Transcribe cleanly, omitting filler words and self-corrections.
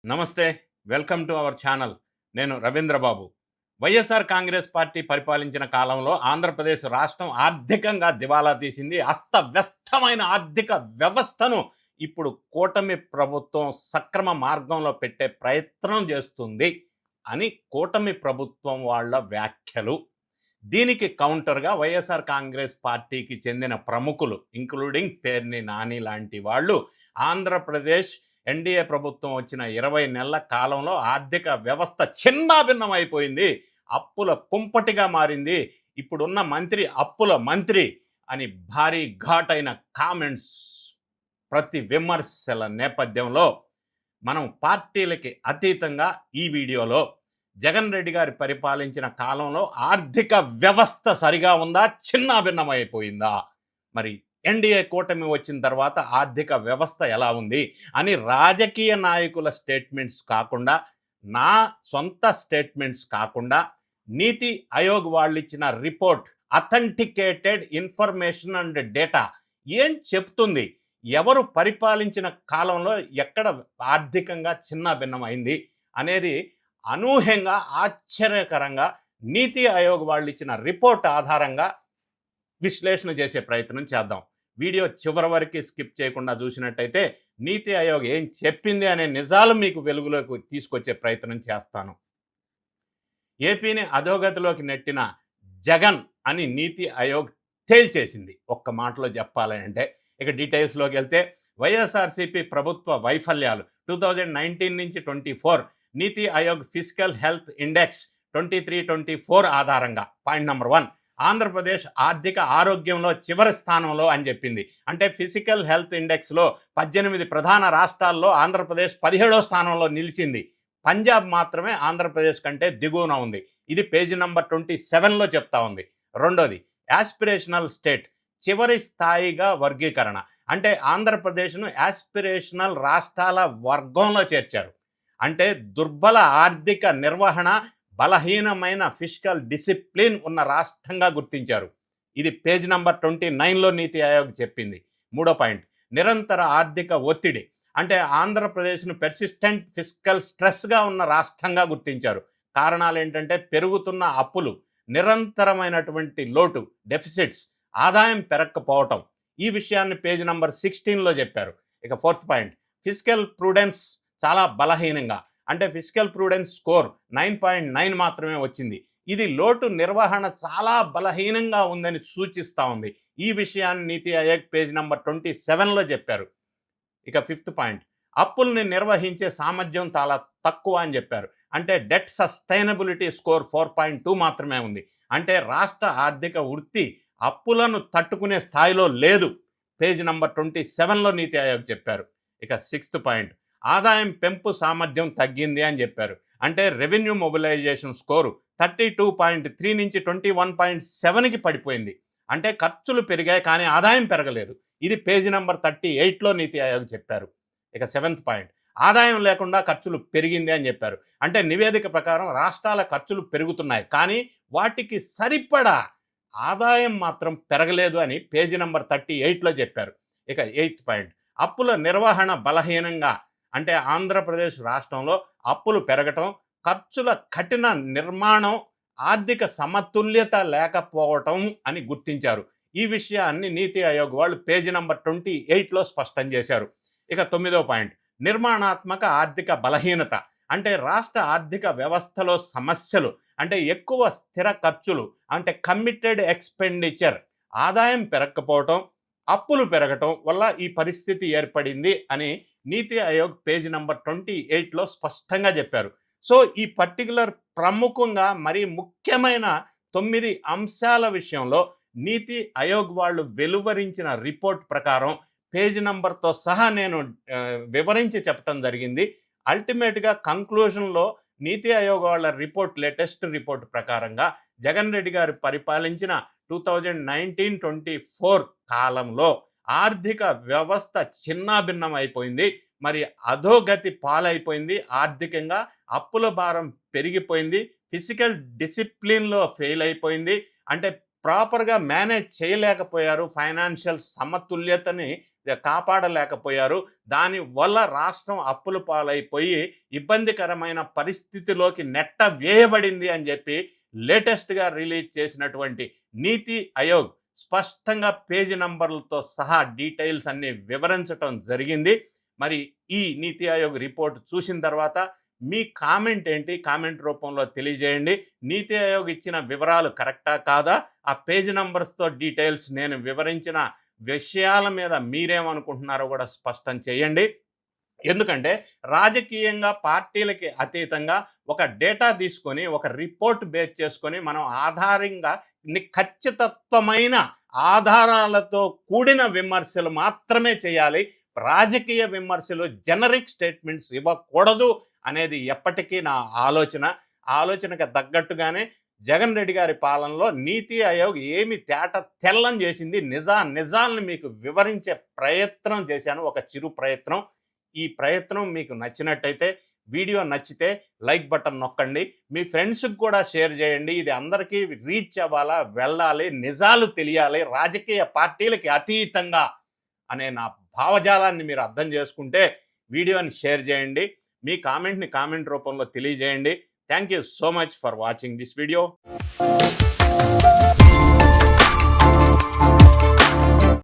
నమస్తే. Welcome to our channel. నేను Ravindra Babu. YSR Congress party పరిపాలించిన కాలంలో ఆంధ్రప్రదేశ్ రాష్ట్రం ఆర్థికంగా దివాలా తీసింది. అస్తవ్యస్తమైన ఆర్థిక వ్యవస్థను ఇప్పుడు కూటమి ప్రభుత్వం సక్రమ మార్గంలో పెట్టే ప్రయత్నం చేస్తుంది అని కూటమి ప్రభుత్వం వాళ్ళ వ్యాఖ్యలు. దీనికి కౌంటర్గా వైఎస్ఆర్ కాంగ్రెస్ పార్టీకి చెందిన ప్రముఖులు ఇంక్లూడింగ్ పేర్ని నాని లాంటి వాళ్ళు ఆంధ్రప్రదేశ్ ఎన్డీఏ ప్రభుత్వం వచ్చిన 20 నెలల కాలంలో ఆర్థిక వ్యవస్థ చిన్నాభిన్నమైపోయింది, అప్పుల కుంపటిగా మారింది, ఇప్పుడున్న మంత్రి అప్పుల మంత్రి అని భారీ ఘాటైన కామెంట్స్ ప్రతి విమర్శల నేపథ్యంలో మనం పార్టీలకి అతీతంగా ఈ వీడియోలో జగన్ రెడ్డి గారి పరిపాలించిన కాలంలో ఆర్థిక వ్యవస్థ సరిగా ఉందా, చిన్నాభిన్నమైపోయిందా, మరి ఎన్డీఏ కూటమి వచ్చిన తర్వాత ఆర్థిక వ్యవస్థ ఎలా ఉంది అని రాజకీయ నాయకుల స్టేట్మెంట్స్ కాకుండా, నా సొంత స్టేట్మెంట్స్ కాకుండా, నీతి ఆయోగ్ వాళ్ళు ఇచ్చిన report authenticated information and data ఏం చెప్తుంది, ఎవరు పరిపాలించిన కాలంలో ఎక్కడ ఆర్థికంగా చిన్నాభిన్నమైంది అనేది అనూహ్యంగా ఆశ్చర్యకరంగా నీతి ఆయోగ్ వాళ్ళు ఇచ్చిన రిపోర్ట్ ఆధారంగా విశ్లేషణ చేసే ప్రయత్నం చేద్దాం. వీడియో చివరి వరకు స్కిప్ చేయకుండా చూసినట్టయితే నీతి ఆయోగ్ ఏం చెప్పింది అనే నిజాలు మీకు వెలుగులోకి తీసుకొచ్చే ప్రయత్నం చేస్తాను. ఏపీని అధోగతిలోకి నెట్టిన జగన్ అని నీతి ఆయోగ్ తేల్చేసింది. ఒక్క మాటలో చెప్పాలంటే, ఇక డీటెయిల్స్లోకి వెళ్తే వైఎస్ఆర్సీపీ ప్రభుత్వ వైఫల్యాలు 2019 నుంచి 24 నీతి ఆయోగ్ ఫిజికల్ హెల్త్ ఇండెక్స్ 23-24 ఆధారంగా పాయింట్ నెంబర్ 1, ఆంధ్రప్రదేశ్ ఆర్థిక ఆరోగ్యంలో చివరి స్థానంలో అని చెప్పింది. అంటే ఫిజికల్ హెల్త్ ఇండెక్స్లో 18 ప్రధాన రాష్ట్రాల్లో ఆంధ్రప్రదేశ్ 17వ స్థానంలో నిలిచింది. పంజాబ్ మాత్రమే ఆంధ్రప్రదేశ్ కంటే దిగువన ఉంది. ఇది పేజీ నెంబర్ 27లో చెప్తా ఉంది. రెండోది, యాస్పిరేషనల్ స్టేట్ చివరి స్థాయిగా వర్గీకరణ, అంటే ఆంధ్రప్రదేశ్ను యాస్పిరేషనల్ రాష్ట్రాల వర్గంలో చేర్చారు. అంటే దుర్బల ఆర్థిక నిర్వహణ, బలహీనమైన ఫిజికల్ డిసిప్లిన్ ఉన్న రాష్ట్రంగా గుర్తించారు. ఇది పేజ్ నెంబర్ 29లో నీతి ఆయోగ్ చెప్పింది. మూడో పాయింట్, నిరంతర ఆర్థిక ఒత్తిడి, అంటే ఆంధ్రప్రదేశ్ను పెర్సిస్టెంట్ ఫిజికల్ స్ట్రెస్గా ఉన్న రాష్ట్రంగా గుర్తించారు. కారణాలు ఏంటంటే పెరుగుతున్న అప్పులు, నిరంతరమైనటువంటి లోటు డెఫిసిట్స్, ఆదాయం పెరగకపోవటం. ఈ విషయాన్ని పేజ్ నెంబర్ 16లో చెప్పారు. ఇక ఫోర్త్ పాయింట్, ఫిజికల్ ప్రూడెన్స్ చాలా బలహీనంగా, అంటే ఫిజికల్ ప్రూడెన్స్ స్కోర్ 9.9 మాత్రమే వచ్చింది. ఇది లోటు నిర్వహణ చాలా బలహీనంగా ఉందని సూచిస్తూ ఉంది. ఈ విషయాన్ని నీతి ఆయోగ్ పేజ్ నెంబర్ 27లో చెప్పారు. ఇక ఫిఫ్త్ పాయింట్, అప్పుల్ని నిర్వహించే సామర్థ్యం చాలా తక్కువ అని చెప్పారు. అంటే డెట్ సస్టైనబిలిటీ స్కోర్ 4.2 మాత్రమే ఉంది. అంటే రాష్ట్ర ఆర్థిక వృత్తి అప్పులను తట్టుకునే స్థాయిలో లేదు. పేజ్ నెంబర్ 27లో నీతి ఆయోగ్ చెప్పారు. ఇక సిక్స్త్ పాయింట్, ఆదాయం పెంపు సామర్థ్యం తగ్గింది అని చెప్పారు. అంటే రెవెన్యూ మొబిలైజేషన్ స్కోరు 32.3 నుంచి 21.7కి పడిపోయింది. అంటే ఖర్చులు పెరిగాయి కానీ ఆదాయం పెరగలేదు. ఇది పేజీ నెంబర్ 38లో నీతి ఆయోగ్ చెప్పారు. ఇక సెవెంత్ పాయింట్, ఆదాయం లేకుండా ఖర్చులు పెరిగింది అని చెప్పారు. అంటే నివేదిక ప్రకారం రాష్ట్రాల ఖర్చులు పెరుగుతున్నాయి కానీ వాటికి సరిపడా ఆదాయం మాత్రం పెరగలేదు అని పేజీ నెంబర్ 38లో చెప్పారు. ఇక ఎయిత్ పాయింట్, అప్పుల నిర్వహణ బలహీనంగా, అంటే ఆంధ్రప్రదేశ్ రాష్ట్రంలో అప్పులు పెరగటం, ఖర్చుల కఠిన నిర్మాణం, ఆర్థిక సమతుల్యత లేకపోవటం అని గుర్తించారు. ఈ విషయాన్ని నీతి ఆయోగ్ వాళ్ళు పేజీ నెంబర్ 28లో స్పష్టం చేశారు. ఇక తొమ్మిదో పాయింట్, నిర్మాణాత్మక ఆర్థిక బలహీనత, అంటే రాష్ట్ర ఆర్థిక వ్యవస్థలో సమస్యలు, అంటే ఎక్కువ స్థిర ఖర్చులు, అంటే కమిటెడ్ ఎక్స్పెండిచర్, ఆదాయం పెరగకపోవటం, అప్పులు పెరగటం వల్ల ఈ పరిస్థితి ఏర్పడింది అని నీతి ఆయోగ్ పేజీ నెంబర్ 28లో స్పష్టంగా చెప్పారు. సో ఈ పర్టికులర్ ప్రముఖంగా మరి ముఖ్యమైన 9 అంశాల విషయంలో నీతి ఆయోగ్ వాళ్ళు వెలువరించిన రిపోర్ట్ ప్రకారం పేజీ నంబర్తో సహా నేను వివరించి చెప్పడం జరిగింది. అల్టిమేట్గా కంక్లూజన్లో నీతి ఆయోగ్ వాళ్ళ రిపోర్ట్, లేటెస్ట్ రిపోర్ట్ ప్రకారంగా జగన్ రెడ్డి గారు పరిపాలించిన 2019-24 కాలంలో ఆర్థిక వ్యవస్థ చిన్నాభిన్నం అయిపోయింది, మరి అధోగతి పాలైపోయింది, ఆర్థికంగా అప్పుల భారం పెరిగిపోయింది, ఫిజికల్ డిసిప్లిన్లో ఫెయిల్ అయిపోయింది, అంటే ప్రాపర్గా మేనేజ్ చేయలేకపోయారు, ఫైనాన్షియల్ సమతుల్యతని కాపాడలేకపోయారు. దానివల్ల రాష్ట్రం అప్పుల పాలైపోయి ఇబ్బందికరమైన పరిస్థితిలోకి నెట్ట వేయబడింది అని చెప్పి లేటెస్ట్గా రిలీజ్ చేసినటువంటి నీతి ఆయోగ్ స్పష్టంగా పేజీ నంబర్లతో సహా డీటెయిల్స్ అన్ని వివరించడం జరిగింది. మరి ఈ నీతి ఆయోగ్ రిపోర్ట్ చూసిన తర్వాత మీ కామెంట్ ఏంటి? కామెంట్ రూపంలో తెలియజేయండి. నీతి ఆయోగ్ ఇచ్చిన వివరాలు కరెక్టా కాదా? ఆ పేజీ నంబర్స్తో డీటెయిల్స్ నేను వివరించిన విషయాల మీద మీరేమనుకుంటున్నారో కూడా స్పష్టం చేయండి. ఎందుకంటే రాజకీయంగా పార్టీలకి అతీతంగా ఒక డేటా తీసుకొని ఒక రిపోర్ట్ బేస్ చేసుకొని మనం ఆధారంగా ఖచ్చితత్వమైన ఆధారాలతో కూడిన విమర్శలు మాత్రమే చేయాలి. రాజకీయ విమర్శలు జనరిక్ స్టేట్మెంట్స్ ఇవ్వకూడదు అనేది ఎప్పటికీ నా ఆలోచనకు తగ్గట్టుగానే జగన్ రెడ్డి గారి పాలనలో నీతి ఆయోగ్ ఏమి తెల్లం చేసింది, నిజాలను మీకు వివరించే ప్రయత్నం చేశాను. ఒక చిరు ప్రయత్నం. ఈ ప్రయత్నం మీకు నచ్చినట్టయితే వీడియో నచ్చితే లైక్ బటన్ నొక్కండి. మీ ఫ్రెండ్స్కి కూడా షేర్ చేయండి. ఇది అందరికీ రీచ్ అవ్వాలా, వెళ్ళాలి, నిజాలు తెలియాలి, రాజకీయ పార్టీలకి అతీతంగా అనే నా భావజాలాన్ని మీరు అర్థం చేసుకుంటే వీడియోని షేర్ చేయండి. మీ కామెంట్ని కామెంట్ రూపంలో తెలియజేయండి. Thank you so much for watching this video.